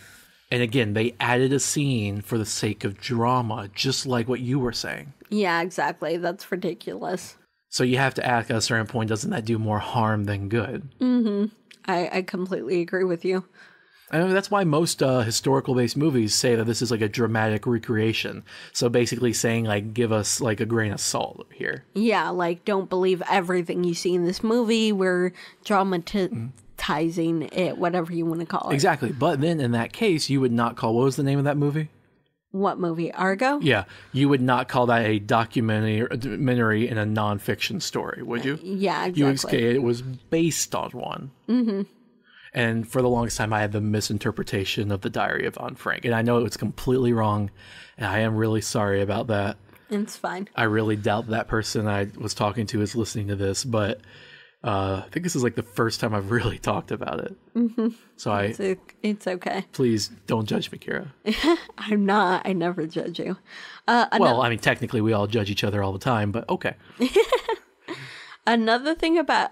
again, they added a scene for the sake of drama, just like what you were saying. Yeah, exactly. That's ridiculous. So you have to ask at a certain point, doesn't that do more harm than good? Mm-hmm. I completely agree with you. I mean, that's why most historical-based movies say that this is like a dramatic recreation. So basically saying, like, give us, like, a grain of salt here. Yeah, like, don't believe everything you see in this movie. We're dramatizing it, whatever you want to call it. Exactly. But then in that case, you would not call... What was the name of that movie? What movie? Argo? Yeah. You would not call that a documentary in a nonfiction story, would you? Yeah, exactly. You would say it was based on one. Mm-hmm. And for the longest time, I had the misinterpretation of the Diary of Anne Frank. And I know it was completely wrong, and I am really sorry about that. It's fine. I really doubt that person I was talking to is listening to this, but I think this is like the first time I've really talked about it. Mm-hmm. So it's okay. Please don't judge me, Kira. I'm not. I never judge you. Well, I mean, technically we all judge each other all the time, but okay. Another thing about,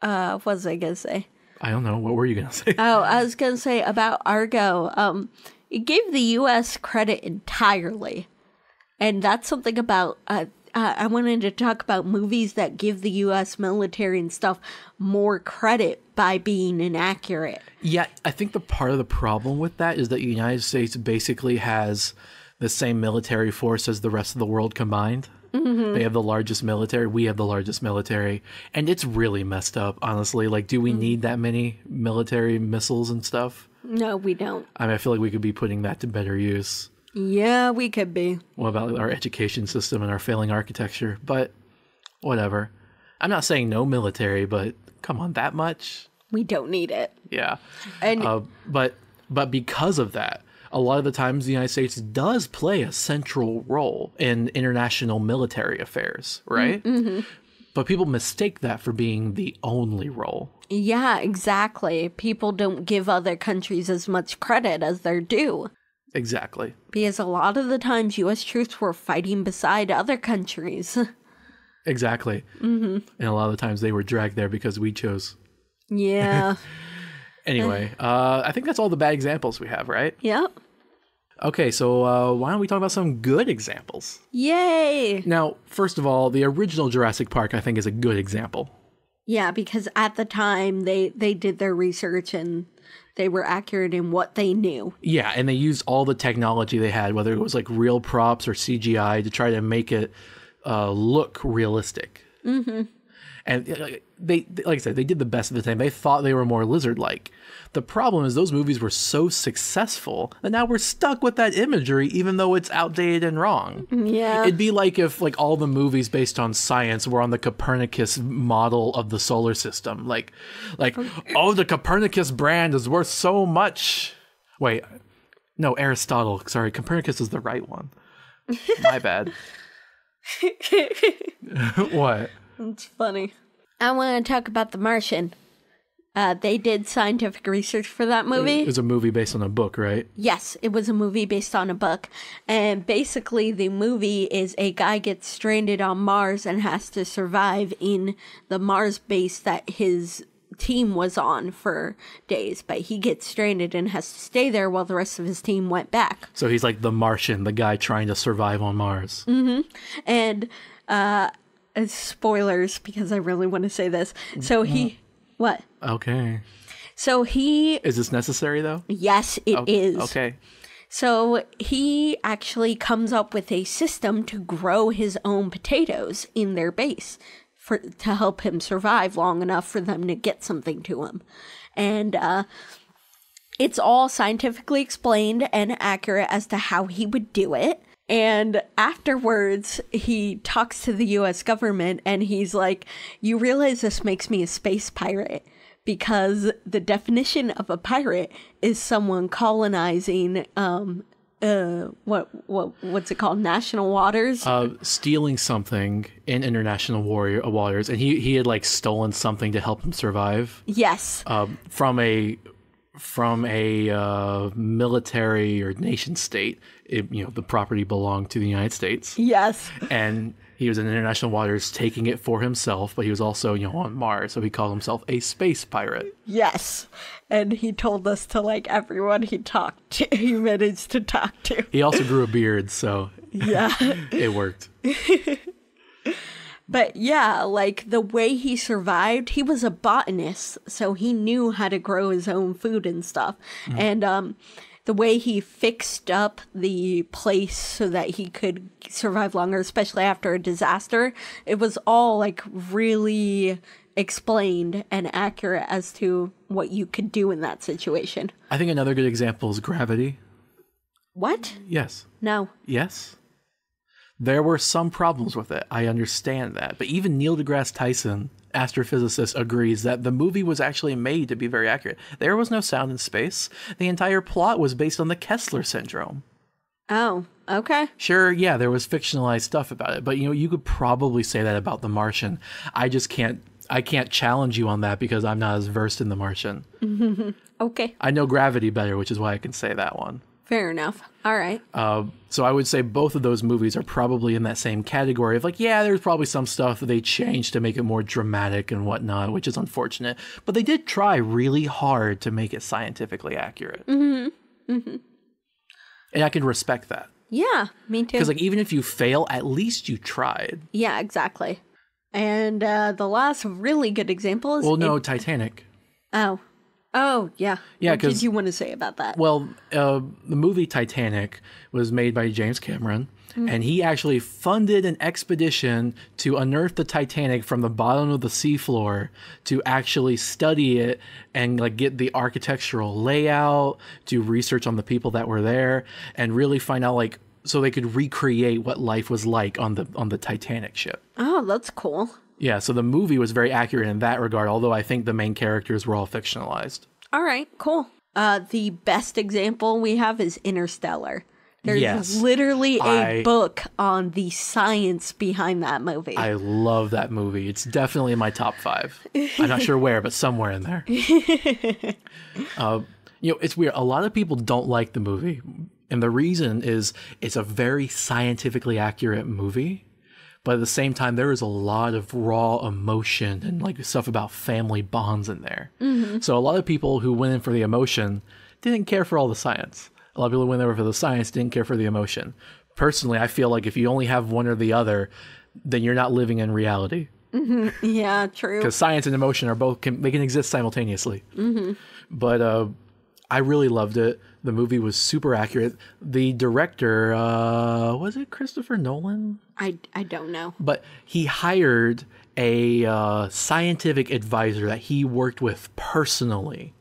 what was I going to say? I don't know. What were you going to say? Oh, I was going to say about Argo. It gave the U.S. credit entirely. And that's something about, I wanted to talk about movies that give the U.S. military and stuff more credit by being inaccurate. Yeah, I think the part of the problem with that is that the United States basically has the same military force as the rest of the world combined. Mm-hmm. They have the largest military. We have the largest military. And it's really messed up, honestly. Like, do we need that many military missiles and stuff? No, we don't. I mean, I feel like we could be putting that to better use. Yeah, we could be. What about our education system and our failing architecture? But whatever. I'm not saying no military, but come on, that much? We don't need it. Yeah. And but because of that, a lot of the times the United States does play a central role in international military affairs, right? Mm-hmm. But people mistake that for being the only role. Yeah, exactly. People don't give other countries as much credit as they're due. Exactly. Because a lot of the times U.S. troops were fighting beside other countries. Exactly. Mm-hmm. And a lot of the times they were dragged there because we chose. Yeah. Anyway, I think that's all the bad examples we have, right? Yep. Okay, so why don't we talk about some good examples? Yay! Now, first of all, the original Jurassic Park, I think, is a good example. Yeah, because at the time, they did their research and they were accurate in what they knew. Yeah, and they used all the technology they had, whether it was like real props or CGI, to try to make it look realistic. Mm-hmm. And they, like I said, they did the best of the time. They thought they were more lizard-like. The problem is those movies were so successful that now we're stuck with that imagery, even though it's outdated and wrong. Yeah. It'd be like if like all the movies based on science were on the Copernicus model of the solar system. Like, oh, the Copernicus brand is worth so much. Wait, no, Aristotle. Sorry, Copernicus is the right one. My bad. What? It's funny. I want to talk about The Martian. They did scientific research for that movie. It was a movie based on a book, right? Yes, it was a movie based on a book. And basically, the movie is a guy gets stranded on Mars and has to survive in the Mars base that his team was on for days. But he gets stranded and has to stay there while the rest of his team went back. So he's like the Martian, the guy trying to survive on Mars. And spoilers, because I really want to say this. So he... What? Okay. So he... Is this necessary, though? Yes, it is. Okay. So he actually comes up with a system to grow his own potatoes in their base to help him survive long enough for them to get something to him. And it's all scientifically explained and accurate as to how he would do it. And afterwards, he talks to the U.S. government and he's like, you realize this makes me a space pirate because the definition of a pirate is someone colonizing, what's it called? National waters? Stealing something in international waters. And he had like stolen something to help him survive. Yes. From a military or nation state. The property belonged to the United States. Yes. And he was in international waters taking it for himself, but he was also, on Mars. So he called himself a space pirate. Yes. And he told us to like everyone he managed to talk to. He also grew a beard, so yeah, it worked. But yeah, like the way he survived, he was a botanist, so he knew how to grow his own food and stuff. And the way he fixed up the place so that he could survive longer, especially after a disaster, it was all like really explained and accurate as to what you could do in that situation. I think another good example is gravity. What? Yes. No. Yes. There were some problems with it. I understand that. But even Neil deGrasse Tyson, astrophysicist, agrees that the movie was actually made to be very accurate. There was no sound in space. The entire plot was based on the Kessler syndrome. Oh, okay. Sure, yeah, there was fictionalized stuff about it. But, you could probably say that about The Martian. I can't challenge you on that because I'm not as versed in The Martian. Okay. I know Gravity better, which is why I can say that one. Fair enough. All right. So I would say both of those movies are probably in that same category of like, yeah, there's probably some stuff that they changed to make it more dramatic and whatnot, which is unfortunate. But they did try really hard to make it scientifically accurate. Mm-hmm. Mm-hmm. And I can respect that. Yeah, me too. Because like even if you fail, at least you tried. Yeah, exactly. And the last really good example is... Well, no, Titanic. Oh, yeah. Yeah, what did you want to say about that? Well, the movie Titanic was made by James Cameron, and he actually funded an expedition to unearth the Titanic from the bottom of the seafloor to actually study it and like get the architectural layout, do research on the people that were there, and really find out like so they could recreate what life was like on the Titanic ship. Oh, that's cool. Yeah, so the movie was very accurate in that regard, although I think the main characters were all fictionalized. All right, cool. The best example we have is Interstellar. There's literally a book on the science behind that movie. I love that movie. It's definitely in my top 5. I'm not sure where, but somewhere in there. It's weird. A lot of people don't like the movie. And the reason is it's a very scientifically accurate movie. But at the same time, there is a lot of raw emotion and like stuff about family bonds in there. Mm-hmm. So a lot of people who went in for the emotion didn't care for all the science. A lot of people who went there for the science didn't care for the emotion. Personally, I feel like if you only have one or the other, then you're not living in reality. Mm-hmm. Yeah, true. Because science and emotion are they can exist simultaneously. Mm-hmm. But I really loved it. The movie was super accurate. The director, was it Christopher Nolan? I don't know. But he hired a scientific advisor that he worked with personally.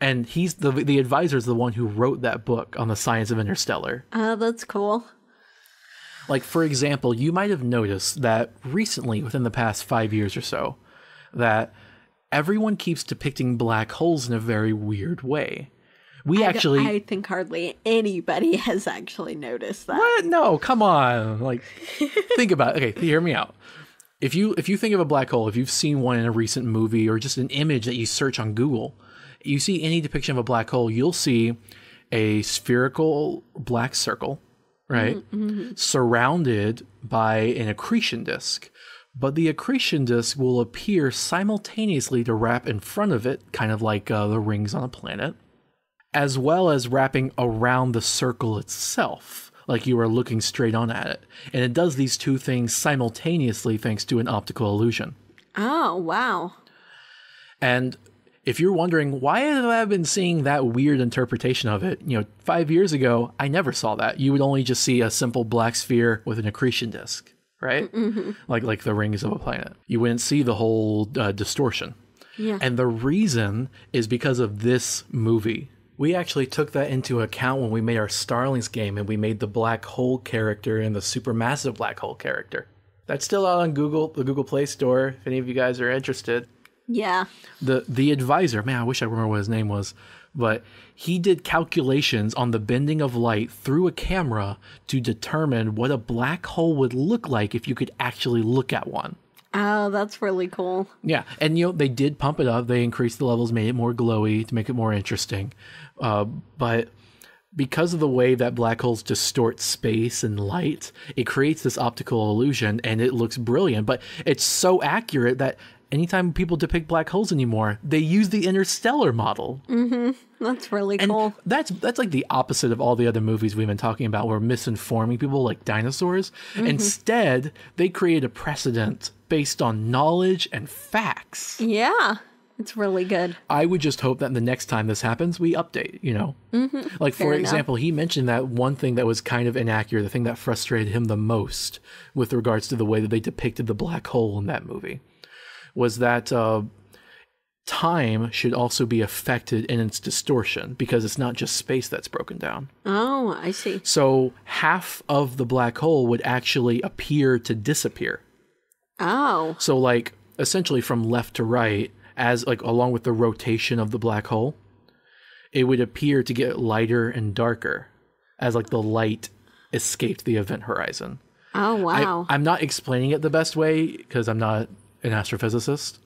And he's the advisor is the one who wrote that book on the science of Interstellar. That's cool. Like, for example, you might have noticed that recently, within the past 5 years or so, that everyone keeps depicting black holes in a very weird way. I think hardly anybody has actually noticed that. What? No, come on. Like, think about it. Okay, hear me out. if you think of a black hole, if you've seen one in a recent movie or just an image that you search on Google, you see any depiction of a black hole, you'll see a spherical black circle, right? Surrounded by an accretion disk. But the accretion disk will appear simultaneously to wrap in front of it, kind of like the rings on a planet, as well as wrapping around the circle itself, like you are looking straight on at it. And it does these two things simultaneously thanks to an optical illusion. Oh, wow. And if you're wondering, why have I been seeing that weird interpretation of it? 5 years ago, I never saw that. You would only just see a simple black sphere with an accretion disk, right? Like the rings of a planet. You wouldn't see the whole distortion. Yeah. And the reason is because of this movie. We actually took that into account when we made our Starlings game, and we made the black hole character and the supermassive black hole character. That's still out on Google, the Google Play Store, if any of you guys are interested. Yeah. The advisor, man, I wish I remember what his name was, but he did calculations on the bending of light through a camera to determine what a black hole would look like if you could actually look at one. Oh, that's really cool. Yeah, and they did pump it up. They increased the levels, made it more glowy to make it more interesting. But because of the way that black holes distort space and light, it creates this optical illusion, and it looks brilliant. But it's so accurate that anytime people depict black holes anymore, they use the interstellar model. That's really And cool. that's like the opposite of all the other movies we've been talking about. We're misinforming people like dinosaurs. Instead, they create a precedent based on knowledge and facts. Yeah. It's really good. I would just hope that the next time this happens, we update, Like, for Fair enough. example, he mentioned that one thing that was kind of inaccurate, the thing that frustrated him the most with regards to the way that they depicted the black hole in that movie, was that time should also be affected in its distortion, because it's not just space that's broken down. Oh, I see. So half of the black hole would actually appear to disappear. Oh. So like essentially from left to right, as like along with the rotation of the black hole, it would appear to get lighter and darker as like the light escaped the event horizon. Oh, wow. I'm not explaining it the best way because I'm not an astrophysicist,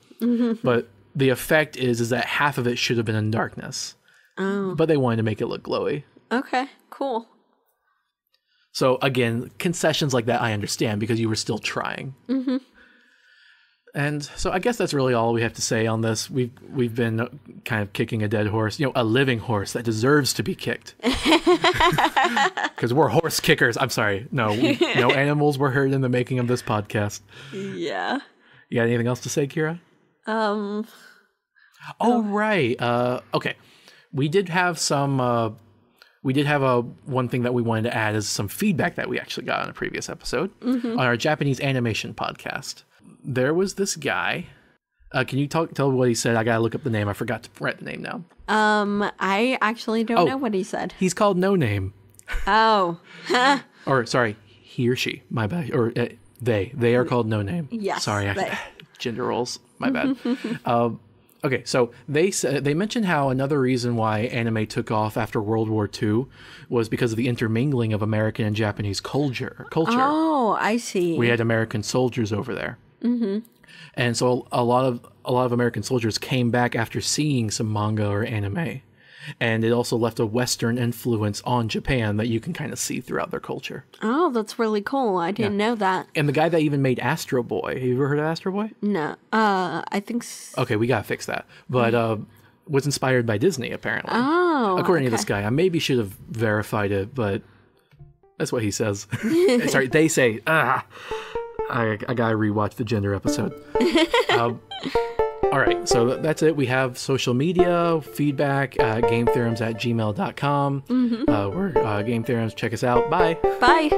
but the effect is that half of it should have been in darkness. Oh. But they wanted to make it look glowy. Okay, cool. So again, concessions like that I understand because you were still trying. And so I guess that's really all we have to say on this. We've been kind of kicking a dead horse, a living horse that deserves to be kicked. Because we're horse kickers. I'm sorry. No animals were hurt in the making of this podcast. Yeah. You got anything else to say, Kira? Oh, right. Okay. We did have some... We did have one thing that we wanted to add is some feedback that we actually got on a previous episode on our Japanese animation podcast. There was this guy. Can you tell what he said? I gotta look up the name. I forgot to write the name now. I actually don't know what he said. He's called No Name. Oh. Or sorry, he or she. My bad. Or they. They are called No Name. Yes. Sorry, they. Gender roles. My bad. Okay, so they mentioned how another reason why anime took off after World War II was because of the intermingling of American and Japanese culture. Oh, I see. We had American soldiers over there, and so a lot of American soldiers came back after seeing some manga or anime, and it also left a Western influence on Japan that you can kind of see throughout their culture. Oh, that's really cool. I didn't know that. And the guy that even made Astro Boy, have you ever heard of Astro Boy? No. I think Okay, we gotta fix that. But was inspired by Disney, apparently. Oh, according to this guy. I maybe should have verified it, but that's what he says. Sorry, they say. I gotta rewatch the gender episode. All right, so that's it. We have social media, feedback, gametheorems@gmail.com. We're Game Theorems. Check us out. Bye. Bye.